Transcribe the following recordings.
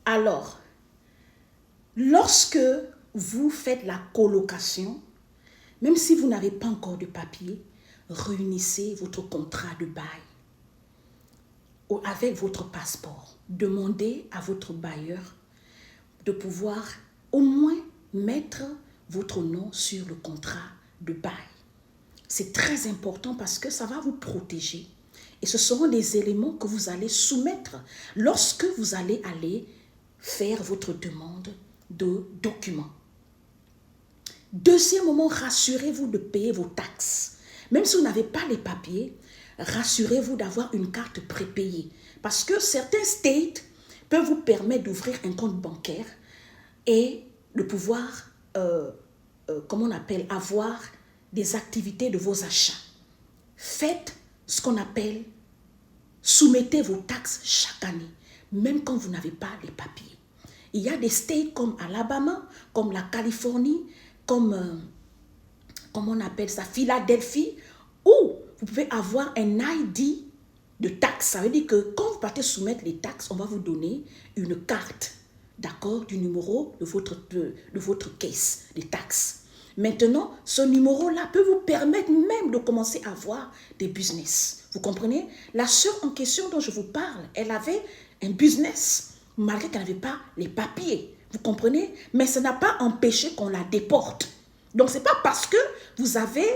Alors, lorsque vous faites la colocation, même si vous n'avez pas encore de papier, réunissez votre contrat de bail avec votre passeport. Demandez à votre bailleur de pouvoir au moins mettre votre nom sur le contrat de bail. C'est très important parce que ça va vous protéger. Et ce seront des éléments que vous allez soumettre lorsque vous allez aller faire votre demande de documents. Deuxièmement, rassurez-vous de payer vos taxes. Même si vous n'avez pas les papiers, rassurez-vous d'avoir une carte prépayée. Parce que certains states peuvent vous permettre d'ouvrir un compte bancaire et de pouvoir, comment on appelle, avoir des activités de vos achats. Faites ce qu'on appelle, soumettez vos taxes chaque année, même quand vous n'avez pas les papiers. Il y a des states comme Alabama, comme la Californie, comme, comment on appelle ça, Philadelphie, où vous pouvez avoir un ID de taxes. Ça veut dire que quand vous partez soumettre les taxes, on va vous donner une carte, d'accord, du numéro de votre caisse des taxes. Maintenant, ce numéro-là peut vous permettre même de commencer à avoir des business. Vous comprenez? La sœur en question dont je vous parle, elle avait un business, malgré qu'elle n'avait pas les papiers. Vous comprenez? Mais ça n'a pas empêché qu'on la déporte. Donc, ce n'est pas parce que vous avez,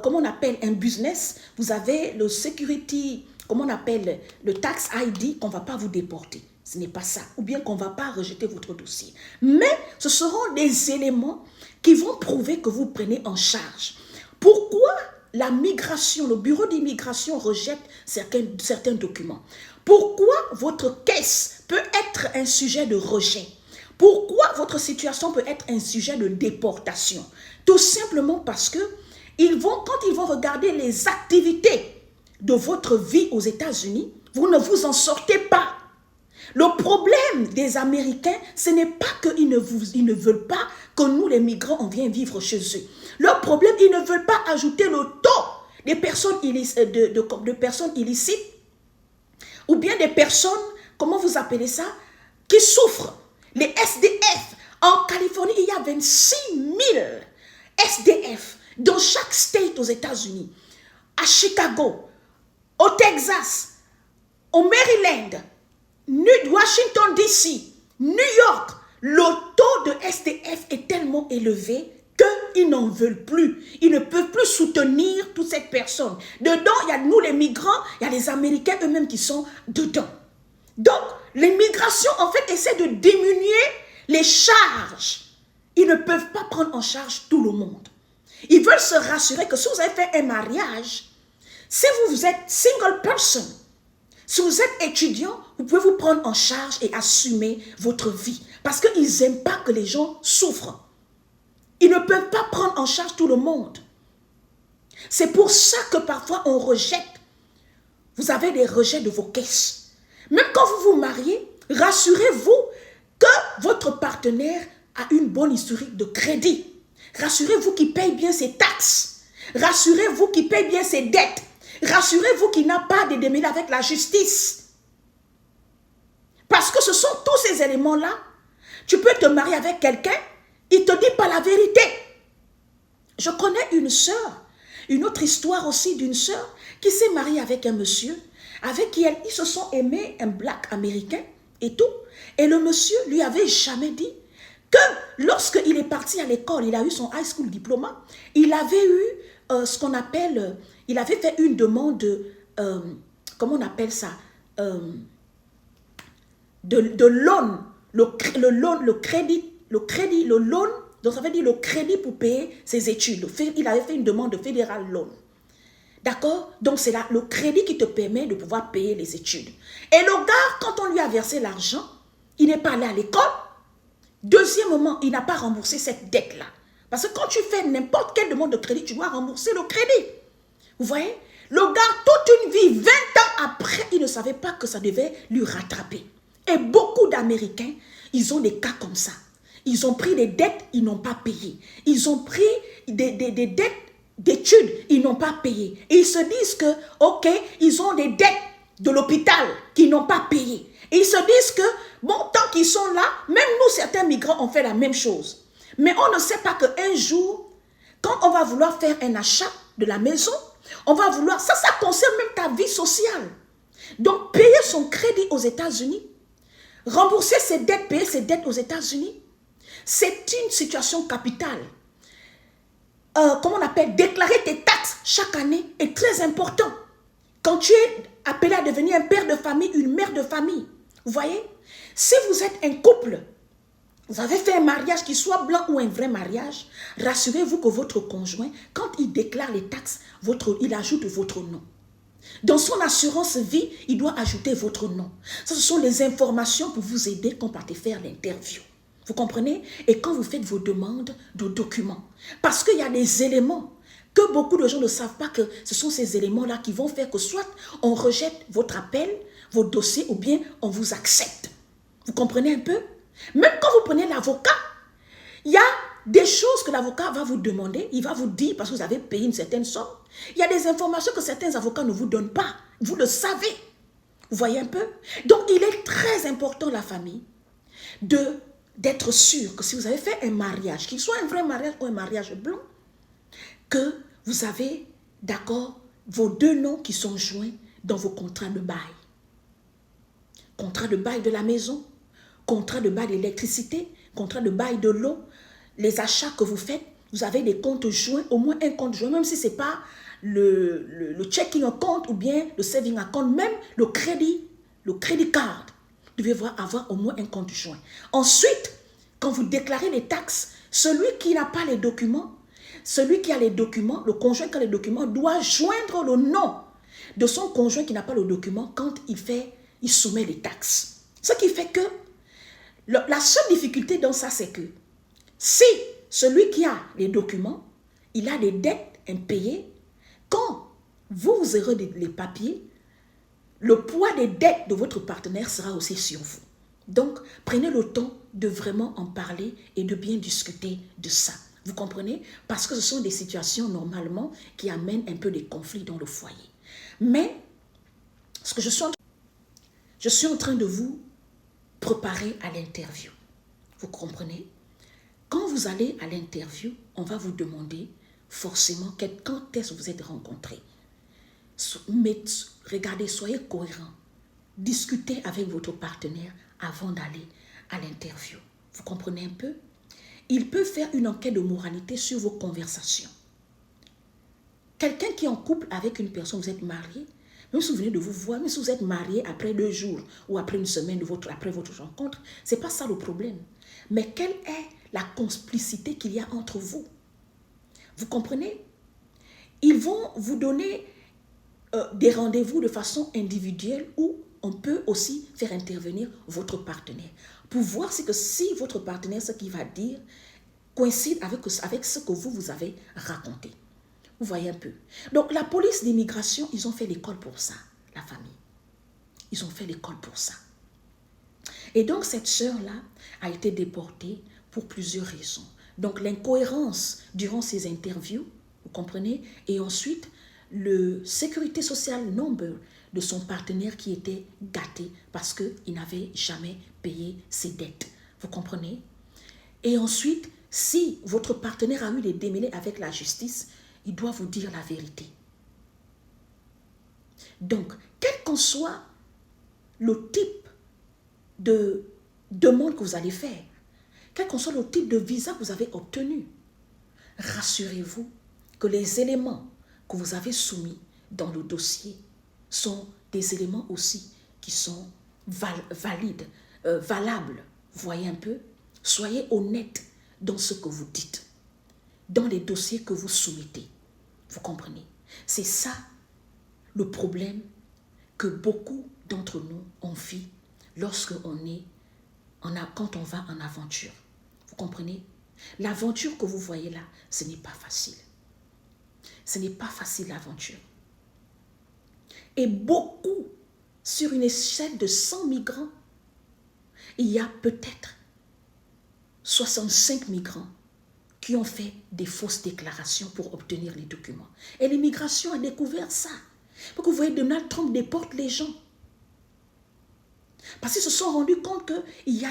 comment on appelle, un business, vous avez le security, comment on appelle, le tax ID, qu'on ne va pas vous déporter. Ce n'est pas ça. Ou bien qu'on ne va pas rejeter votre dossier. Mais ce seront des éléments qui vont prouver que vous prenez en charge. Pourquoi la migration, le bureau d'immigration rejette certains documents? Pourquoi votre caisse peut être un sujet de rejet? Pourquoi votre situation peut être un sujet de déportation? Tout simplement parce que quand ils vont regarder les activités de votre vie aux États-Unis, vous ne vous en sortez pas. Le problème des Américains, ce n'est pas qu'ils ne veulent pas que nous, les migrants, on vienne vivre chez eux. Le problème, ils ne veulent pas ajouter le taux des personnes de personnes illicites ou bien des personnes, comment vous appelez ça, qui souffrent. Les SDF. En Californie, il y a 26 000 SDF dans chaque state aux États-Unis. À Chicago, au Texas, au Maryland, Washington DC, New York, le taux de SDF est tellement élevé qu'ils n'en veulent plus. Ils ne peuvent plus soutenir toutes ces personnes. Dedans, il y a nous les migrants, il y a les Américains eux-mêmes qui sont dedans. Donc, l'immigration, en fait, essaie de diminuer les charges. Ils ne peuvent pas prendre en charge tout le monde. Ils veulent se rassurer que si vous avez fait un mariage, si vous êtes single person, si vous êtes étudiant, vous pouvez vous prendre en charge et assumer votre vie. Parce qu'ils n'aiment pas que les gens souffrent. Ils ne peuvent pas prendre en charge tout le monde. C'est pour ça que parfois on rejette. Vous avez des rejets de vos caisses. Même quand vous vous mariez, rassurez-vous que votre partenaire a une bonne historique de crédit. Rassurez-vous qu'il paye bien ses taxes. Rassurez-vous qu'il paye bien ses dettes. Rassurez-vous qu'il n'a pas de démêlés avec la justice. Parce que ce sont tous ces éléments-là. Tu peux te marier avec quelqu'un, il ne te dit pas la vérité. Je connais une sœur, une autre histoire aussi d'une sœur qui s'est mariée avec un monsieur, avec qui ils se sont aimés, un black américain et tout. Et le monsieur lui avait jamais dit que lorsqu'il est parti à l'école, il a eu son high school diplôme, il avait eu ce qu'on appelle, il avait fait une demande de, comment on appelle ça, de loan, le loan, donc ça veut dire le crédit pour payer ses études. Il avait fait une demande de fédéral loan. D'accord? Donc c'est là le crédit qui te permet de pouvoir payer les études. Et le gars, quand on lui a versé l'argent, il n'est pas allé à l'école. Deuxièmement, il n'a pas remboursé cette dette-là. Parce que quand tu fais n'importe quelle demande de crédit, tu dois rembourser le crédit. Vous voyez? Le gars, toute une vie, 20 ans après, il ne savait pas que ça devait lui rattraper. Et beaucoup d'Américains, ils ont des cas comme ça. Ils ont pris des dettes, ils n'ont pas payé. Ils ont pris des dettes d'études, ils n'ont pas payé. Et ils se disent que, ok, ils ont des dettes de l'hôpital qu'ils n'ont pas payé. Et ils se disent que, bon, tant qui sont là, même nous, certains migrants, ont fait la même chose. Mais on ne sait pas qu'un jour, quand on va vouloir faire un achat de la maison, on va vouloir, ça concerne même ta vie sociale. Donc, payer son crédit aux États-Unis, rembourser ses dettes, payer ses dettes aux États-Unis, c'est une situation capitale. Comment on appelle, déclarer tes taxes chaque année est très important. Quand tu es appelé à devenir un père de famille, une mère de famille, vous voyez, si vous êtes un couple, vous avez fait un mariage qui soit blanc ou un vrai mariage, rassurez-vous que votre conjoint, quand il déclare les taxes, il ajoute votre nom. Dans son assurance vie, il doit ajouter votre nom. Ça, ce sont les informations pour vous aider quand vous partez faire l'interview. Vous comprenez? Et quand vous faites vos demandes de documents. Parce qu'il y a des éléments que beaucoup de gens ne savent pas que ce sont ces éléments-là qui vont faire que soit on rejette votre appel, vos dossiers, ou bien on vous accepte. Vous comprenez un peu? Même quand vous prenez l'avocat, il y a des choses que l'avocat va vous demander, il va vous dire parce que vous avez payé une certaine somme. Il y a des informations que certains avocats ne vous donnent pas. Vous le savez. Vous voyez un peu? Donc, il est très important, la famille, d'être sûr que si vous avez fait un mariage, qu'il soit un vrai mariage ou un mariage blanc, que vous avez, d'accord, vos deux noms qui sont joints dans vos contrats de bail. Contrat de bail de la maison, contrat de bail d'électricité, contrat de bail de l'eau, les achats que vous faites, vous avez des comptes joints, au moins un compte joint, même si ce n'est pas le checking account ou bien le saving account, même le crédit card. Vous devez avoir au moins un compte joint. Ensuite, quand vous déclarez les taxes, celui qui n'a pas les documents, celui qui a les documents, le conjoint qui a les documents, doit joindre le nom de son conjoint qui n'a pas le document quand il soumet les taxes. Ce qui fait que la seule difficulté dans ça, c'est que si celui qui a les documents, il a des dettes impayées, quand vous aurez les papiers, le poids des dettes de votre partenaire sera aussi sur vous. Donc, prenez le temps de vraiment en parler et de bien discuter de ça. Vous comprenez? Parce que ce sont des situations normalement qui amènent un peu des conflits dans le foyer. Mais, ce que je suis en train de vous préparer à l'interview. Vous comprenez? Quand vous allez à l'interview, on va vous demander forcément quand est-ce que vous êtes rencontrés. Mais regardez, soyez cohérents. Discutez avec votre partenaire avant d'aller à l'interview. Vous comprenez un peu? Il peut faire une enquête de moralité sur vos conversations. Quelqu'un qui est en couple avec une personne, vous êtes marié, même si vous venez de vous voir, même si vous êtes marié après 2 jours ou après une semaine après votre rencontre, ce n'est pas ça le problème. Mais quelle est la complicité qu'il y a entre vous? Vous comprenez? Ils vont vous donner des rendez-vous de façon individuelle où on peut aussi faire intervenir votre partenaire pour voir si votre partenaire, ce qu'il va dire, coïncide avec ce que vous avez raconté. Vous voyez un peu. Donc, la police d'immigration, ils ont fait l'école pour ça, la famille. Ils ont fait l'école pour ça. Et donc, cette sœur-là a été déportée pour plusieurs raisons. Donc, l'incohérence durant ces interviews, vous comprenez? Et ensuite, le sécurité sociale number de son partenaire qui était gâté parce qu'il n'avait jamais payé ses dettes. Vous comprenez? Et ensuite, si votre partenaire a eu des démêlés avec la justice, il doit vous dire la vérité. Donc, quel qu'en soit le type de demande que vous allez faire, quel qu'en soit le type de visa que vous avez obtenu, rassurez-vous que les éléments que vous avez soumis dans le dossier sont des éléments aussi qui sont valables. Voyez un peu, soyez honnête dans ce que vous dites, dans les dossiers que vous soumettez. Vous comprenez? C'est ça le problème que beaucoup d'entre nous ont vit quand on va en aventure. Vous comprenez? L'aventure que vous voyez là, ce n'est pas facile. Ce n'est pas facile l'aventure. Et beaucoup, sur une échelle de 100 migrants, il y a peut-être 65 migrants qui ont fait des fausses déclarations pour obtenir les documents. Et l'immigration a découvert ça. Donc vous voyez, Donald Trump déporte les gens. Parce qu'ils se sont rendus compte qu'il y a